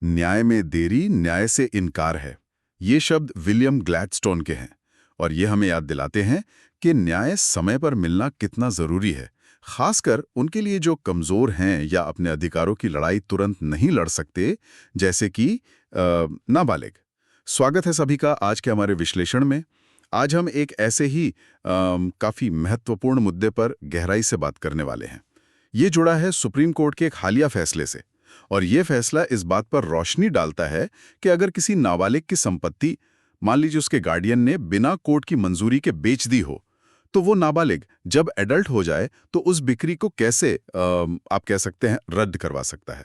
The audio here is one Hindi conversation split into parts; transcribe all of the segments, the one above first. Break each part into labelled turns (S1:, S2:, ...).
S1: न्याय में देरी न्याय से इनकार है। ये शब्द विलियम ग्लैडस्टोन के हैं और ये हमें याद दिलाते हैं कि न्याय समय पर मिलना कितना जरूरी है, खासकर उनके लिए जो कमजोर हैं या अपने अधिकारों की लड़ाई तुरंत नहीं लड़ सकते, जैसे कि नाबालिग। स्वागत है सभी का आज के हमारे विश्लेषण में। आज हम एक ऐसे ही काफी महत्वपूर्ण मुद्दे पर गहराई से बात करने वाले हैं। ये जुड़ा है सुप्रीम कोर्ट के एक हालिया फैसले से, और ये फैसला इस बात पर रोशनी डालता है कि अगर किसी नाबालिग की संपत्ति, मान लीजिए उसके गार्डियन ने बिना कोर्ट की मंजूरी के बेच दी हो, तो वो नाबालिग जब एडल्ट हो जाए तो उस बिक्री को कैसे आप कह सकते हैं रद्द करवा सकता है।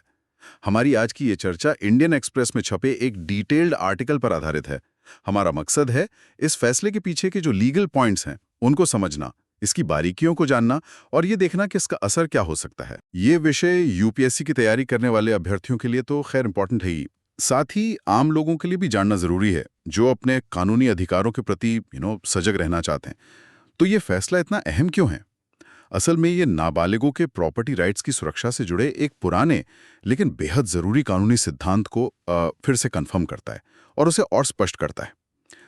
S1: हमारी आज की ये चर्चा इंडियन एक्सप्रेस में छपे एक डिटेल्ड आर्टिकल पर आधारित है। हमारा मकसद है इस फैसले के पीछे के जो लीगल पॉइंट्स हैं उनको समझना, इसकी बारीकियों को जानना और ये देखना कि इसका असर क्या हो सकता है। ये विषय यूपीएससी की तैयारी करने वाले अभ्यर्थियों के लिए तो खैर इंपॉर्टेंट है ही, साथ ही आम लोगों के लिए भी जानना जरूरी है जो अपने कानूनी अधिकारों के प्रति सजग रहना चाहते हैं। तो ये फैसला इतना अहम क्यों है? असल में ये नाबालिगों के प्रॉपर्टी राइट्स की सुरक्षा से जुड़े एक पुराने लेकिन बेहद जरूरी कानूनी सिद्धांत को फिर से कंफर्म करता है और उसे और स्पष्ट करता है।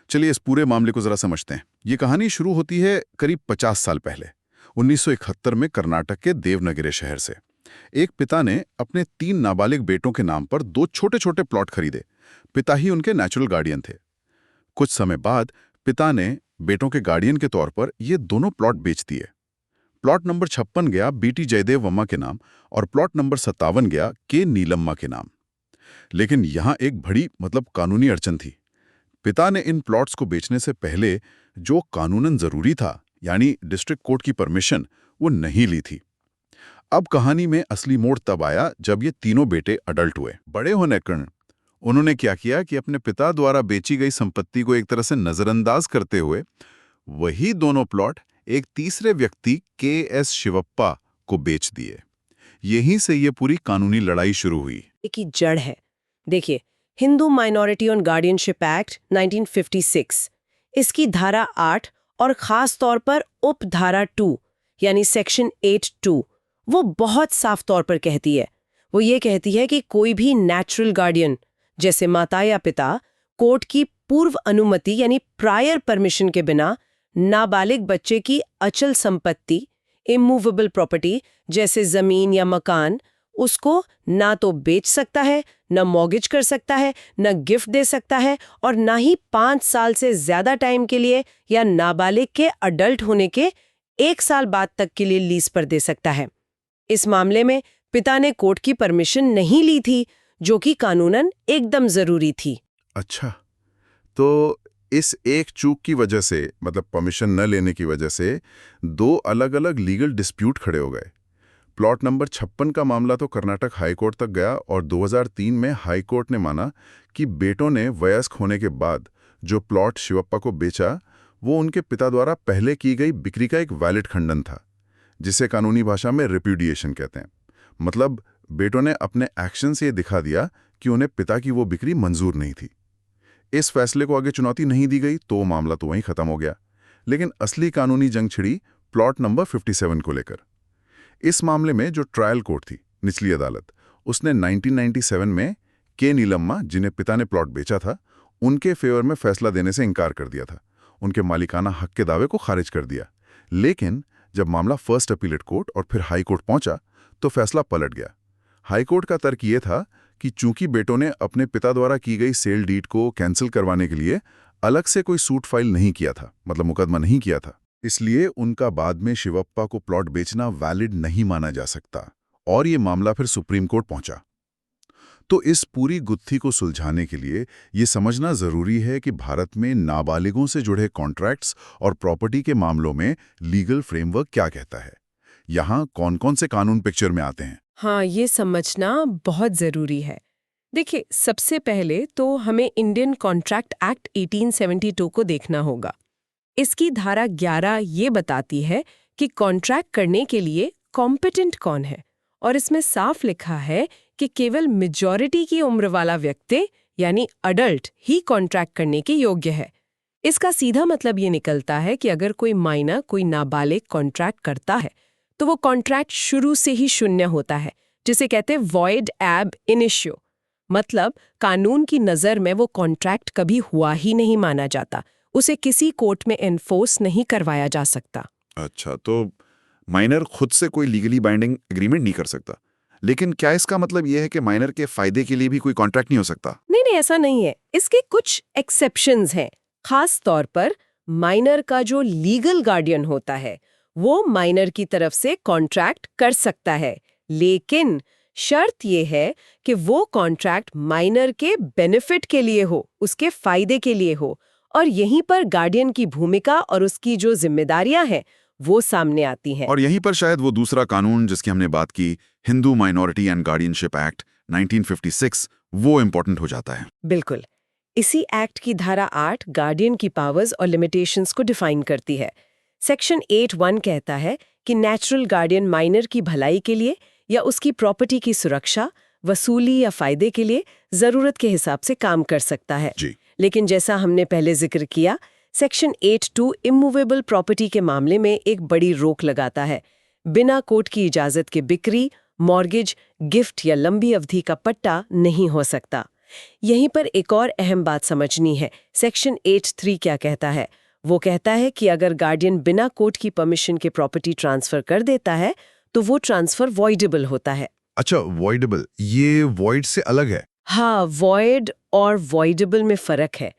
S1: चलिए इस पूरे मामले को जरा समझते हैं। ये कहानी शुरू होती है करीब 50 साल पहले, 1971 में कर्नाटक के देवनगिरे शहर से। एक पिता ने अपने 3 नाबालिग बेटों के नाम पर 2 छोटे-छोटे प्लॉट खरीदे। पिता ही उनके नेचुरल गार्डियन थे। कुछ समय बाद पिता ने बेटों के गार्डियन के तौर पर ये दोनों प्लॉट बेच दिए। प्लॉट नंबर 56 गया बीटी जयदेव के नाम और प्लॉट नंबर 57 गया के नीलम्मा के नाम। लेकिन यहां एक बड़ी कानूनी अड़चन थी। पिता ने इन प्लॉट्स को बेचने से पहले जो कानूनन जरूरी था, यानी डिस्ट्रिक्ट कोर्ट की परमिशन, वो नहीं ली थी। अब कहानी में असली मोड़ तब आया जब ये तीनों बेटे अडल्ट हुए। बड़े होने के कारण उन्होंने क्या किया कि अपने पिता द्वारा बेची गई संपत्ति को एक तरह से नजरअंदाज करते हुए वही दोनों प्लॉट एक तीसरे व्यक्ति के.एस. शिवप्पा को बेच दिए। यहीं से ये पूरी कानूनी लड़ाई शुरू हुई।
S2: की जड़ है। देखिए, Hindu minority on guardianship act 1956, इसकी धारा 8 और खास तौर पर उपधारा 2 यानी सेक्शन 8(2) वो बहुत साफ तौर पर कहती है। वो ये कहती है कि कोई भी नेचुरल गार्डियन जैसे माता या पिता कोर्ट की पूर्व अनुमति यानी प्रायर परमिशन के बिना नाबालिग बच्चे की अचल संपत्ति, इमूवेबल प्रॉपर्टी जैसे जमीन या मकान, उसको ना तो बेच सकता है, ना मॉर्गेज कर सकता है, ना गिफ्ट दे सकता है और ना ही 5 साल से ज्यादा टाइम के लिए या नाबालिग के अडल्ट होने के 1 साल बाद तक के लिए लीज पर दे सकता है। इस मामले में पिता ने कोर्ट की परमिशन नहीं ली थी, जो कि कानूनन एकदम जरूरी थी।
S1: अच्छा, तो इस एक चूक की वजह से, परमिशन न लेने की वजह से 2 अलग-अलग लीगल डिस्प्यूट खड़े हो गए। प्लॉट नंबर 56 का मामला तो कर्नाटक हाई कोर्ट तक गया और 2003 में हाई कोर्ट ने माना कि बेटों ने वयस्क होने के बाद जो प्लॉट शिवप्पा को बेचा, वो उनके पिता द्वारा पहले की गई बिक्री का एक वैलिड खंडन था, जिसे कानूनी भाषा में रिप्यूडिएशन कहते हैं। बेटों ने अपने एक्शन से ये दिखा दिया कि उन्हें पिता की वो बिक्री मंजूर नहीं थी। इस फैसले को आगे चुनौती नहीं दी गई तो मामला तो वहीं खत्म हो गया। लेकिन असली कानूनी जंग छिड़ी प्लॉट नंबर 57 को लेकर। इस मामले में जो ट्रायल कोर्ट थी, निचली अदालत, उसने 1997 में के नीलम्मा, जिन्हें पिता ने प्लॉट बेचा था, उनके फेवर में फैसला देने से इनकार कर दिया था। उनके मालिकाना हक के दावे को खारिज कर दिया। लेकिन जब मामला फर्स्ट अपीलेट कोर्ट और फिर हाई कोर्ट पहुंचा तो फैसला पलट गया। हाई कोर्ट का तर्क ये था कि चूंकि बेटों ने अपने पिता द्वारा की गई सेल डीड को कैंसिल करवाने के लिए अलग से कोई सूट फाइल नहीं किया था, मुकदमा नहीं किया था, इसलिए उनका बाद में शिवप्पा को प्लॉट बेचना वैलिड नहीं माना जा सकता और ये मामला फिर सुप्रीम कोर्ट पहुंचा। तो इस पूरी गुत्थी को सुलझाने के लिए ये समझना जरूरी है कि भारत में नाबालिगों से जुड़े कॉन्ट्रैक्ट्स और प्रॉपर्टी के मामलों में लीगल फ्रेमवर्क क्या कहता है। यहाँ कौन-कौन से कानून पिक्चर में आते हैं।
S2: हाँ, ये समझना बहुत जरूरी है। देखिए, सबसे पहले तो हमें इंडियन कॉन्ट्रैक्ट एक्ट 1872 को देखना होगा। इसकी धारा 11 ये बताती है कि कॉन्ट्रैक्ट करने के लिए कॉम्पिटेंट कौन है, और इसमें साफ लिखा है कि केवल मेजॉरिटी की उम्र वाला व्यक्ति यानी अडल्ट ही कॉन्ट्रैक्ट करने के योग्य है। इसका सीधा मतलब ये निकलता है कि अगर कोई माइनर, कोई नाबालिग कॉन्ट्रैक्ट करता है तो वो कॉन्ट्रैक्ट शुरू से ही शून्य होता है, जिसे कहते हैं वॉइड एब इनिशियो। मतलब कानून की नज़र में वो कॉन्ट्रैक्ट कभी हुआ ही नहीं माना जाता, उसे किसी कोर्ट में एनफोर्स नहीं करवाया जा सकता।
S3: अच्छा, तो माइनर खुद से कोई लीगली बाइंडिंग एग्रीमेंट नहीं कर सकता, लेकिन क्या इसका मतलब यह है कि माइनर के फायदे के लिए भी कोई कॉन्ट्रैक्ट नहीं हो सकता?
S2: नहीं नहीं, ऐसा नहीं है। इसके कुछ एक्सेप्शंस हैं। खास तौर पर माइनर का जो लीगल गार्डियन होता है वो माइनर की तरफ से कॉन्ट्रैक्ट कर सकता है, लेकिन शर्त ये है कि वो कॉन्ट्रैक्ट माइनर के बेनिफिट के लिए हो, उसके फायदे के लिए हो, और यहीं पर गार्डियन की भूमिका और उसकी जो जिम्मेदारियां हैं वो सामने आती हैं।
S3: और यहीं पर शायद वो दूसरा कानून जिसकी हमने बात की, Hindu minority and guardianship act 1956, वो इम्पोर्टेंट हो जाता है।
S2: बिल्कुल। इसी एक्ट की धारा 8 गार्डियन की पावर्स और लिमिटेशंस को डिफाइन करती है। सेक्शन 8(1) कहता है कि नेचुरल गार्डियन माइनर की भलाई के लिए या उसकी प्रॉपर्टी की सुरक्षा, वसूली या फायदे के लिए जरूरत के हिसाब से काम कर सकता है।
S3: जी।
S2: लेकिन जैसा हमने पहले जिक्र किया, सेक्शन 8(2) इमूवेबल प्रॉपर्टी के मामले में एक बड़ी रोक लगाता है। बिना कोर्ट की इजाजत के बिक्री, मॉर्गेज, गिफ्ट या लंबी अवधि का पट्टा नहीं हो सकता। यहीं पर एक और अहम बात समझनी है। सेक्शन 8(3) क्या कहता है? वो कहता है कि अगर गार्डियन बिना कोर्ट की परमिशन के प्रॉपर्टी ट्रांसफर कर देता है तो वो ट्रांसफर वॉइडेबल होता है।
S3: अच्छा, वॉइडेबल, ये वॉइड से अलग है?
S2: हाँ, वॉइड और वॉइडेबल में फर्क है।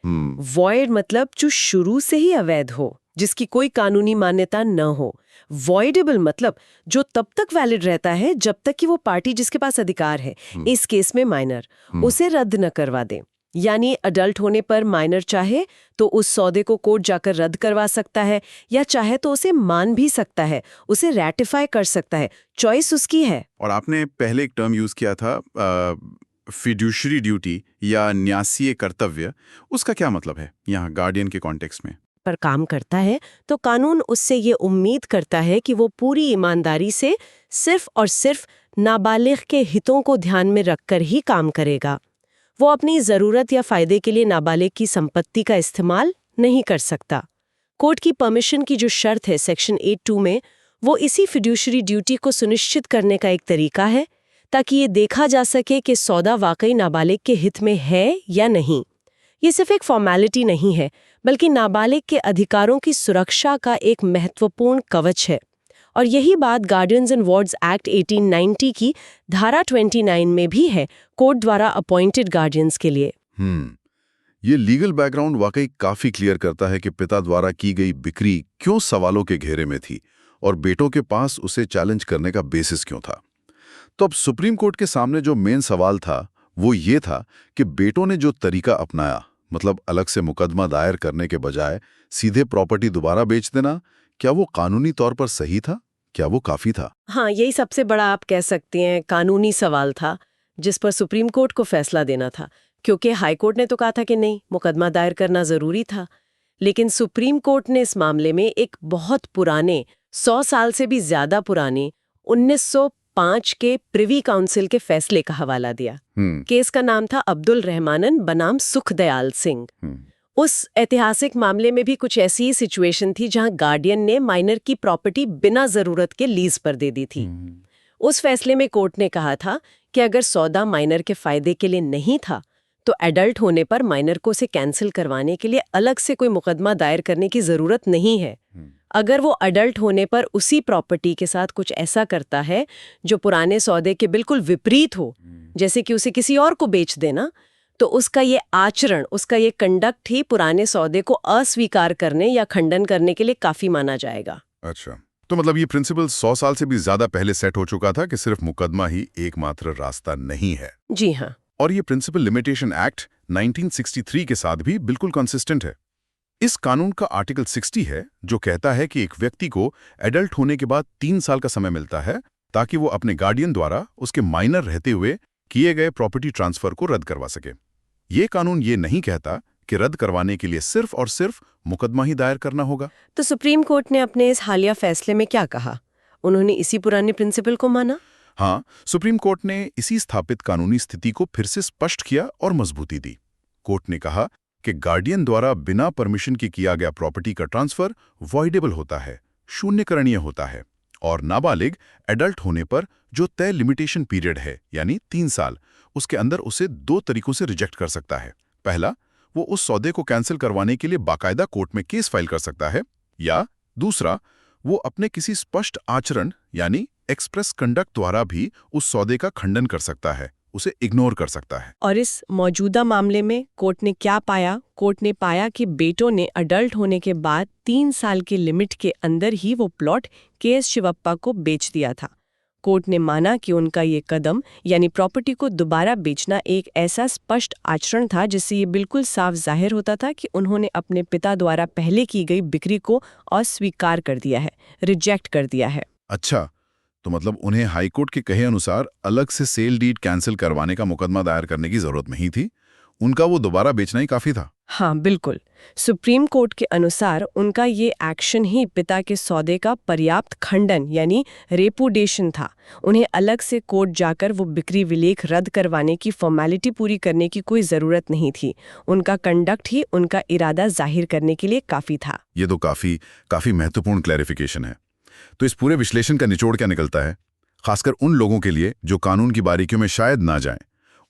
S2: वॉइड मतलब जो शुरू से ही अवैध हो, जिसकी कोई कानूनी मान्यता न हो। वॉइडेबल मतलब जो तब तक वैलिड रहता है जब तक कि वो पार्टी जिसके पास अधिकार है, इस केस में माइनर, उसे रद्द न करवा दे। यानी अडल्ट होने पर माइनर चाहे तो उस सौदे को कोर्ट जाकर रद्द करवा सकता है, या चाहे तो उसे मान भी सकता है, उसे रैटिफाई कर सकता है। चॉइस उसकी है।
S1: और आपने पहले एक टर्म यूज किया था, फिड्यूशरी ड्यूटी या न्यासीय कर्तव्य। उसका क्या मतलब है यहाँ गार्डियन के कॉन्टेक्स्ट में?
S2: पर काम करता है तो कानून उससे ये उम्मीद करता है कि वो पूरी ईमानदारी से सिर्फ और सिर्फ नाबालिग के हितों को ध्यान में रखकर ही काम करेगा। वो अपनी ज़रूरत या फ़ायदे के लिए नाबालिग की संपत्ति का इस्तेमाल नहीं कर सकता। कोर्ट की परमिशन की जो शर्त है सेक्शन 8(2) में, वो इसी फिड्यूशरी ड्यूटी को सुनिश्चित करने का एक तरीका है, ताकि ये देखा जा सके कि सौदा वाकई नाबालिग के हित में है या नहीं। ये सिर्फ एक फॉर्मेलिटी नहीं है, बल्कि नाबालिग के अधिकारों की सुरक्षा का एक महत्वपूर्ण कवच है। और यही बात गार्डियंस एंड वार्ड्स एक्ट 1890 की धारा 29 में भी है, कोर्ट द्वारा अपॉइंटेड गार्डियंस के लिए।
S1: ये लीगल बैकग्राउंड वाकई काफी क्लियर करता है कि पिता द्वारा की गई बिक्री क्यों सवालों के घेरे में थी और बेटों के पास उसे चैलेंज करने का बेसिस क्यों था। तो अब सुप्रीम कोर्ट के सामने जो मेन सवाल था वो ये था कि बेटों ने जो तरीका अपनाया, मतलब अलग से मुकदमा दायर करने के बजाय सीधे प्रॉपर्टी दोबारा बेच देना, क्या वो कानूनी तौर पर सही था? क्या वो काफी था?
S2: हाँ, यही सबसे बड़ा आप कह सकते हैं कानूनी सवाल था, जिस पर सुप्रीम कोर्ट को फैसला देना था। क्योंकि हाई कोर्ट ने तो कहा था कि नहीं, मुकदमा दायर करना जरूरी था, लेकिन सुप्रीम कोर्ट ने इस मामले में एक बहुत पुराने, 100 साल से भी ज्यादा पुराने 1905 के प्रिवी काउंसिल के फैसले का हवाला दिया। केस का नाम था अब्दुल रहमानन बनाम सुखदयाल सिंह। उस ऐतिहासिक मामले में भी कुछ ऐसी ही सिचुएशन थी जहां गार्डियन ने माइनर की प्रॉपर्टी बिना जरूरत के लीज पर दे दी थी। उस फैसले में कोर्ट ने कहा था कि अगर सौदा माइनर के फायदे के लिए नहीं था तो एडल्ट होने पर माइनर को उसे कैंसिल करवाने के लिए अलग से कोई मुकदमा दायर करने की जरूरत नहीं है। अगर वो अडल्ट होने पर उसी प्रॉपर्टी के साथ कुछ ऐसा करता है जो पुराने सौदे के बिल्कुल विपरीत हो, जैसे कि उसे किसी और को बेच देना, तो उसका ये आचरण, उसका ये कंडक्ट ही पुराने सौदे को अस्वीकार करने या खंडन करने के लिए काफी माना जाएगा।
S1: अच्छा, तो मतलब ये प्रिंसिपल 100 साल से भी ज्यादा पहले सेट हो चुका था कि सिर्फ मुकदमा ही एकमात्र रास्ता नहीं है।
S2: जी हाँ।
S1: और ये प्रिंसिपल लिमिटेशन एक्ट 1963 के साथ भी बिल्कुल कंसिस्टेंट है। इस कानून का आर्टिकल 60 है जो कहता है कि एक व्यक्ति को एडल्ट होने के बाद 3 साल का समय मिलता है ताकि वो अपने गार्डियन द्वारा उसके माइनर रहते हुए किए गए प्रॉपर्टी ट्रांसफर को रद्द करवा सके। ये कानून ये नहीं कहता कि रद्द करवाने के लिए सिर्फ और सिर्फ मुकदमा ही दायर करना होगा।
S2: तो सुप्रीम कोर्ट ने अपने इस हालिया फैसले में क्या कहा? उन्होंने इसी पुराने प्रिंसिपल को माना?
S1: हाँ, सुप्रीम कोर्ट ने इसी स्थापित कानूनी स्थिति को फिर से स्पष्ट किया और मजबूती दी। कोर्ट ने कहा कि गार्डियन द्वारा बिना परमिशन के किया गया प्रॉपर्टी का ट्रांसफर वॉइडेबल होता है, शून्यकरणीय होता है, और नाबालिग एडल्ट होने पर जो तय लिमिटेशन पीरियड है यानी 3 साल, उसके अंदर उसे 2 तरीकों से रिजेक्ट कर सकता है। पहला, वो उस सौदे को कैंसिल करवाने के लिए बाकायदा कोर्ट में केस फाइल कर सकता है, या दूसरा, वो अपने किसी स्पष्ट आचरण यानी एक्सप्रेस कंडक्ट द्वारा भी उस सौदे का खंडन कर सकता है, उसे इग्नोर कर सकता है।
S2: और इस मौजूदा मामले में कोर्ट ने क्या पाया? कोर्ट ने पाया कि बेटों ने अडल्ट होने के बाद 3 साल के लिमिट के अंदर ही वो प्लॉट के.एस. शिवप्पा को बेच दिया था। कोर्ट ने माना कि उनका ये कदम यानी प्रॉपर्टी को दोबारा बेचना एक ऐसा स्पष्ट आचरण था जिससे ये बिल्कुल साफ जाहिर होता था कि उन्होंने अपने पिता द्वारा पहले की गई बिक्री को अस्वीकार कर दिया है, रिजेक्ट कर दिया है।
S1: अच्छा, तो मतलब उन्हें हाईकोर्ट के कहे अनुसार अलग से सेल डीड कैंसिल करवाने का मुकदमा दायर करने की जरूरत नहीं थी, उनका वो दोबारा बेचना ही काफी था।
S2: हाँ, बिल्कुल। सुप्रीम कोर्ट के अनुसार उनका ये एक्शन ही पिता के सौदे का पर्याप्त खंडन यानी रेपुडेशन था। उन्हें अलग से कोर्ट जाकर वो बिक्री विलेख रद्द करवाने की फॉर्मेलिटी पूरी करने की कोई जरूरत नहीं थी। उनका कंडक्ट ही उनका इरादा जाहिर करने के लिए काफी था।
S1: ये तो काफी महत्वपूर्ण क्लैरिफिकेशन है। तो इस पूरे विश्लेषण का निचोड़ क्या निकलता है, खासकर उन लोगों के लिए जो कानून की बारीकियों में शायद ना जाएं?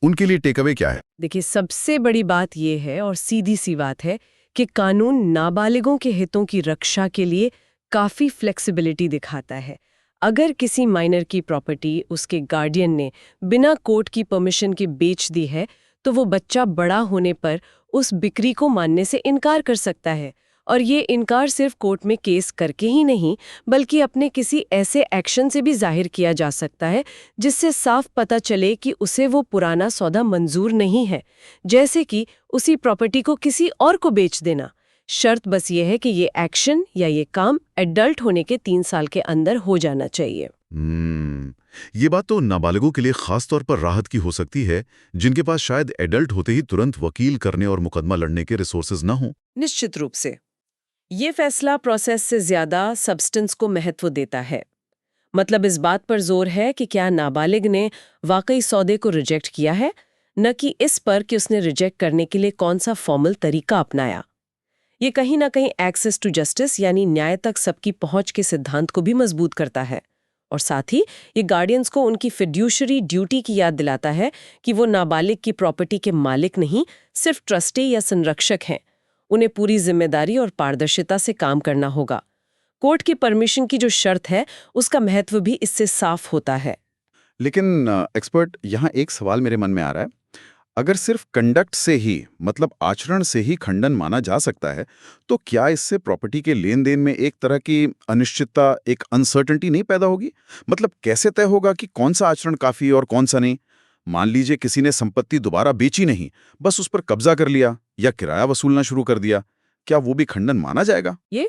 S1: उनके लिए टेकअवे क्या है?
S2: देखिए, सबसे बड़ी बात यह है और सीधी सी बात है कि कानून नाबालिगों के हितों की रक्षा के लिए काफी फ्लेक्सिबिलिटी दिखाता है। अगर किसी माइनर की प्रॉपर्टी उसके गार्डियन ने बिना कोर्ट की परमिशन के बेच दी है, तो वो बच्चा बड़ा होने पर उस बिक्री को मानने से इनकार कर सकता है। और ये इनकार सिर्फ कोर्ट में केस करके ही नहीं, बल्कि अपने किसी ऐसे एक्शन से भी जाहिर किया जा सकता है जिससे साफ पता चले कि उसे वो पुराना सौदा मंजूर नहीं है, जैसे कि उसी प्रॉपर्टी को किसी और को बेच देना। शर्त बस ये है कि ये एक्शन या ये काम एडल्ट होने के 3 साल के अंदर हो जाना चाहिए।
S1: ये बात तो नाबालिगों के लिए खास तौर पर राहत की हो सकती है, जिनके पास शायद एडल्ट होते ही तुरंत वकील करने और मुकदमा लड़ने के रिसोर्सेज ना हो।
S2: निश्चित रूप से ये फैसला प्रोसेस से ज्यादा सब्सटेंस को महत्व देता है। मतलब इस बात पर जोर है कि क्या नाबालिग ने वाकई सौदे को रिजेक्ट किया है, न कि इस पर कि उसने रिजेक्ट करने के लिए कौन सा फॉर्मल तरीका अपनाया। ये कहीं ना कहीं एक्सेस टू जस्टिस यानी न्याय तक सबकी पहुंच के सिद्धांत को भी मजबूत करता है। और साथ ही ये गार्डियंस को उनकी फिड्यूशरी ड्यूटी की याद दिलाता है कि वो नाबालिग की प्रॉपर्टी के मालिक नहीं, सिर्फ ट्रस्टी या संरक्षक हैं। उन्हें पूरी जिम्मेदारी और पारदर्शिता से काम करना होगा। कोर्ट की परमिशन की जो शर्त है, उसका महत्व भी इससे साफ होता है।
S3: लेकिन एक्सपर्ट, यहाँ एक सवाल मेरे मन में आ रहा है। अगर सिर्फ कंडक्ट से ही, मतलब आचरण से ही खंडन माना जा सकता है, तो क्या इससे प्रॉपर्टी के लेन देन में एक तरह की अनिश्चितता, एक अनसर्टेनिटी नहीं पैदा होगी? मतलब कैसे तय होगा कि कौन सा आचरण काफी और कौन सा नहीं? मान लीजिए किसी ने संपत्ति दोबारा बेची नहीं, बस उस पर कब्जा कर लिया या किराया वसूलना शुरू कर दिया, क्या वो भी खंडन माना जाएगा?
S2: ये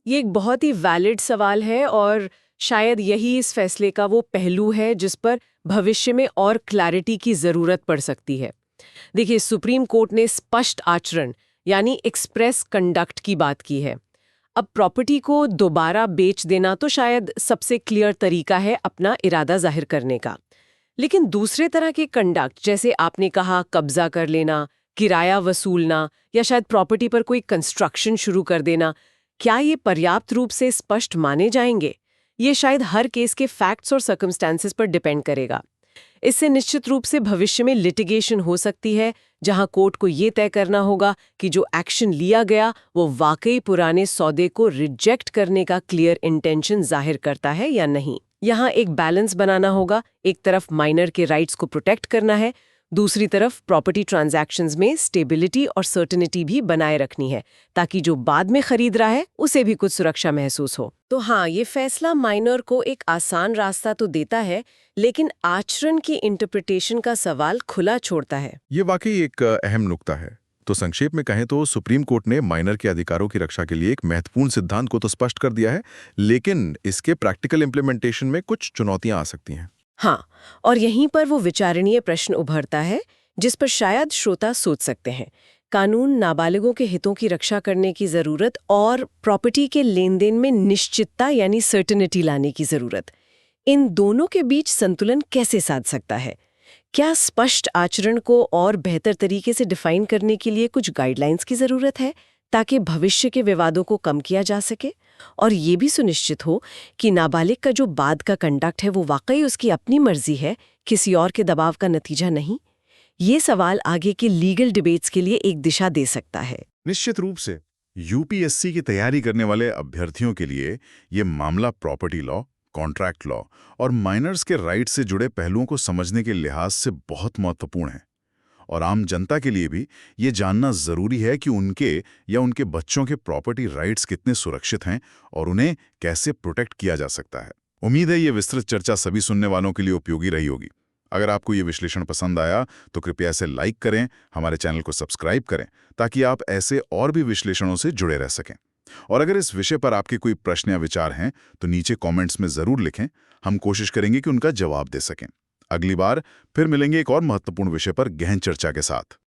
S2: एक बहुत ही वैलिड सवाल है और शायद यही इस फैसले का वो पहलू है जिस पर भविष्य में और क्लैरिटी की जरूरत पड़ सकती है। देखिए, सुप्रीम कोर्ट ने स्पष्ट आचरण यानी एक्सप्रेस कंडक्ट की बात की है। अब प्रॉपर्टी को दोबारा बेच देना तो शायद सबसे क्लियर तरीका है अपना इरादा जाहिर करने का। लेकिन दूसरे तरह के कंडक्ट, जैसे आपने कहा कब्जा कर लेना, किराया वसूलना या शायद प्रॉपर्टी पर कोई कंस्ट्रक्शन शुरू कर देना, क्या ये पर्याप्त रूप से स्पष्ट माने जाएंगे? ये शायद हर केस के फैक्ट्स और सर्कमस्टेंसेस पर डिपेंड करेगा। इससे निश्चित रूप से भविष्य में लिटिगेशन हो सकती है, जहां कोर्ट को ये तय करना होगा कि जो एक्शन लिया गया वो वाकई पुराने सौदे को रिजेक्ट करने का क्लियर इंटेंशन जाहिर करता है या नहीं। यहाँ एक बैलेंस बनाना होगा। एक तरफ माइनर के राइट्स को प्रोटेक्ट करना है, दूसरी तरफ प्रॉपर्टी ट्रांजैक्शंस में स्टेबिलिटी और सर्टेनिटी भी बनाए रखनी है, ताकि जो बाद में खरीद रहा है उसे भी कुछ सुरक्षा महसूस हो। तो हाँ, ये फैसला माइनर को एक आसान रास्ता तो देता है, लेकिन आचरण की इंटरप्रिटेशन का सवाल खुला छोड़ता है।
S1: ये वाकई एक अहम नुक्ता है। तो संक्षेप में कहें तो सुप्रीम कोर्ट ने माइनर के अधिकारों की रक्षा के लिए एक महत्वपूर्ण सिद्धांत को तो स्पष्ट कर दिया है, लेकिन इसके प्रैक्टिकल इम्प्लीमेंटेशन में कुछ चुनौतियां आ सकती हैं।
S2: हाँ, और यहीं पर वो विचारणीय प्रश्न उभरता है जिस पर शायद श्रोता सोच सकते हैं। कानून नाबालिगों के हितों की रक्षा करने की जरूरत और प्रॉपर्टी के लेन देन में निश्चितता यानी सर्टेनिटी लाने की जरूरत, इन दोनों के बीच संतुलन कैसे साध सकता है? क्या स्पष्ट आचरण को और बेहतर तरीके से डिफाइन करने के लिए कुछ गाइडलाइंस की जरूरत है, ताकि भविष्य के विवादों को कम किया जा सके और ये भी सुनिश्चित हो कि नाबालिग का जो बाद का कंडक्ट है वो वाकई उसकी अपनी मर्जी है, किसी और के दबाव का नतीजा नहीं? ये सवाल आगे के लीगल डिबेट्स के लिए एक दिशा दे सकता है।
S1: निश्चित रूप से यूपीएससी की तैयारी करने वाले अभ्यर्थियों के लिए ये मामला प्रॉपर्टी लॉ, कॉन्ट्रैक्ट लॉ और माइनर्स के राइट से जुड़े पहलुओं को समझने के लिहाज से बहुत महत्वपूर्ण है। और आम जनता के लिए भी ये जानना जरूरी है कि उनके या उनके बच्चों के प्रॉपर्टी राइट्स कितने सुरक्षित हैं और उन्हें कैसे प्रोटेक्ट किया जा सकता है। उम्मीद है ये विस्तृत चर्चा सभी सुनने वालों के लिए उपयोगी रही होगी। अगर आपको ये विश्लेषण पसंद आया तो कृपया इसे लाइक करें, हमारे चैनल को सब्सक्राइब करें ताकि आप ऐसे और भी विश्लेषणों से जुड़े रह सकें। और अगर इस विषय पर आपके कोई प्रश्न या विचार हैं तो नीचे कमेंट्स में जरूर लिखें, हम कोशिश करेंगे कि उनका जवाब दे सकें। अगली बार फिर मिलेंगे एक और महत्वपूर्ण विषय पर गहन चर्चा के साथ।